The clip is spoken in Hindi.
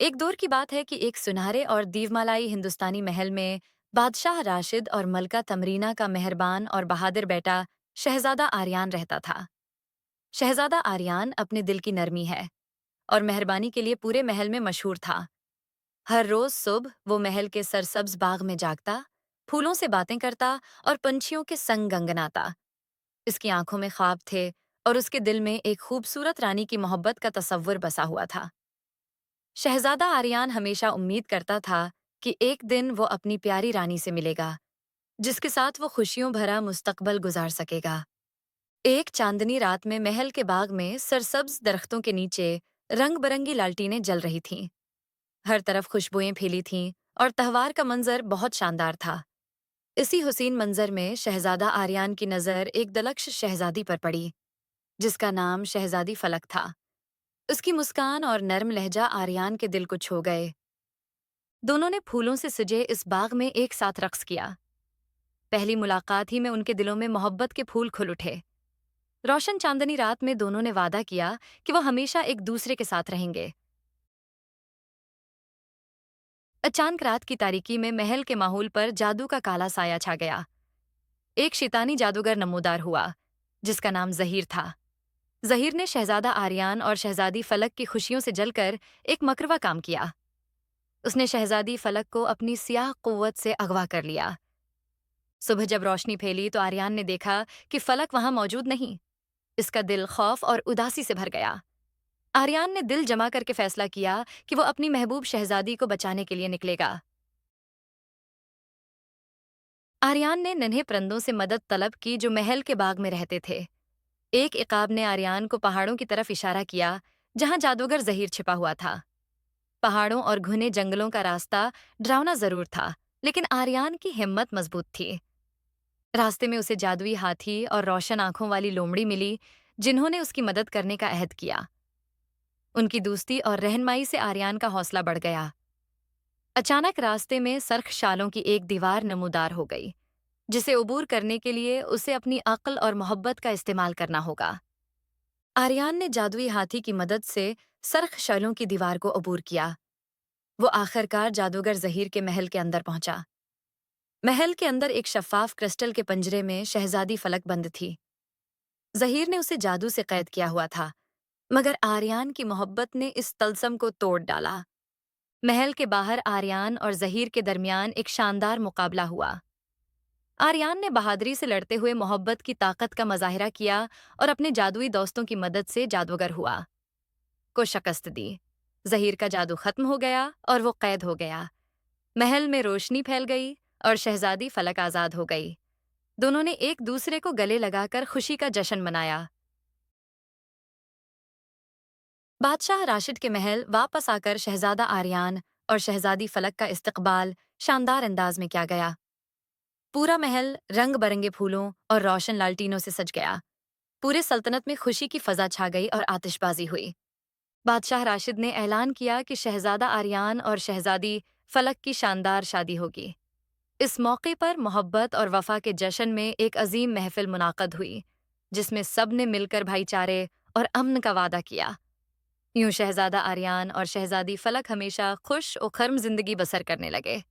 एक दौर की बात है कि एक सुनहरे और दीवमालाई हिंदुस्तानी महल में बादशाह राशिद और मलका तमरीना का मेहरबान और बहादुर बेटा शहजादा आर्यान रहता था। शहजादा आर्यान अपने दिल की नरमी है और मेहरबानी के लिए पूरे महल में मशहूर था। हर रोज सुबह वो महल के सरसब्ज बाग में जागता, फूलों से बातें करता और पंछियों के संग गंगनाता। इसकी आंखों में ख्वाब थे और उसके दिल में एक खूबसूरत रानी की मोहब्बत का तस्वुर बसा हुआ था। शहजादा आर्यान हमेशा उम्मीद करता था कि एक दिन वो अपनी प्यारी रानी से मिलेगा, जिसके साथ वो खुशियों भरा मुस्तकबल गुजार सकेगा। एक चांदनी रात में महल के बाग में सरसब्ज दरख्तों के नीचे रंग बरंगी लालटीनें जल रही थीं। हर तरफ खुशबुएं फैली थीं और तहवार का मंजर बहुत शानदार था। इसी हुसीन मंजर में शहजादा आर्यान की नजर एक दलक्ष शहजादी पर पड़ी, जिसका नाम शहजादी फलक था। उसकी मुस्कान और नर्म लहजा आर्यान के दिल को छू गए। दोनों ने फूलों से सजे इस बाग में एक साथ रक्स किया। पहली मुलाकात ही में उनके दिलों में मोहब्बत के फूल खुल उठे। रोशन चांदनी रात में दोनों ने वादा किया कि वो हमेशा एक दूसरे के साथ रहेंगे। अचानक रात की तारीकी में महल के माहौल पर जादू का काला साया छा गया। एक शैतानी जादूगर नमूदार हुआ, जिसका नाम जहीर था। जहीर ने शहजादा आर्यान और शहजादी फलक की खुशियों से जलकर एक मकरवा काम किया। उसने शहजादी फलक को अपनी सियाह कुव्वत से अगवा कर लिया। सुबह जब रोशनी फैली तो आर्यान ने देखा कि फलक वहां मौजूद नहीं। इसका दिल खौफ और उदासी से भर गया। आर्यान ने दिल जमा करके फैसला किया कि वो अपनी महबूब शहजादी को बचाने के लिए निकलेगा। आर्यान ने नन्हे परिंदों से मदद तलब की जो महल के बाग में रहते थे। एक इकाब ने आर्यान को पहाड़ों की तरफ इशारा किया, जहां जादूगर जहीर छिपा हुआ था। पहाड़ों और घने जंगलों का रास्ता डरावना जरूर था, लेकिन आर्यान की हिम्मत मजबूत थी। रास्ते में उसे जादुई हाथी और रोशन आंखों वाली लोमड़ी मिली, जिन्होंने उसकी मदद करने का अहद किया। उनकी दोस्ती और रहनमाई से आर्यान का हौसला बढ़ गया। अचानक रास्ते में सर्ख शालों की एक दीवार नमूदार हो गई, जिसे उबूर करने के लिए उसे अपनी अक्ल और मोहब्बत का इस्तेमाल करना होगा। आर्यान ने जादुई हाथी की मदद से सर्ख शालों की दीवार को अबूर किया। वो आखिरकार जादूगर जहीर के महल के अंदर पहुंचा। महल के अंदर एक शफाफ क्रिस्टल के पंजरे में शहजादी फलक बंद थी। जहीर ने उसे जादू से कैद किया हुआ था, मगर आर्यान की मोहब्बत ने इस तलसम को तोड़ डाला। महल के बाहर आर्यान और जहीर के दरमियान एक शानदार मुकाबला हुआ। आर्यान ने बहादुरी से लड़ते हुए मोहब्बत की ताकत का मुजाहिरा किया और अपने जादुई दोस्तों की मदद से जादूगर हुआ को शिकस्त दी। जहीर का जादू खत्म हो गया और वो कैद हो गया। महल में रोशनी फैल गई और शहजादी फलक आजाद हो गई। दोनों ने एक दूसरे को गले लगाकर खुशी का जश्न मनाया। बादशाह राशिद के महल वापस आकर शहजादा आर्यान और शहजादी फलक का इस्तकबाल शानदार अंदाज में किया गया। पूरा महल रंग बरंगे फूलों और रोशन लालटीनों से सज गया। पूरे सल्तनत में खुशी की फजा छा गई और आतिशबाजी हुई। बादशाह राशिद ने ऐलान किया कि शहजादा आर्यान और शहजादी फलक की शानदार शादी होगी। इस मौके पर मोहब्बत और वफा के जश्न में एक अजीम महफिल मुनाकद हुई, जिसमें सब ने मिलकर भाईचारे और अमन का वादा किया। यूं शहजादा आर्यान और शहजादी फलक हमेशा खुश और खर्म जिंदगी बसर करने लगे।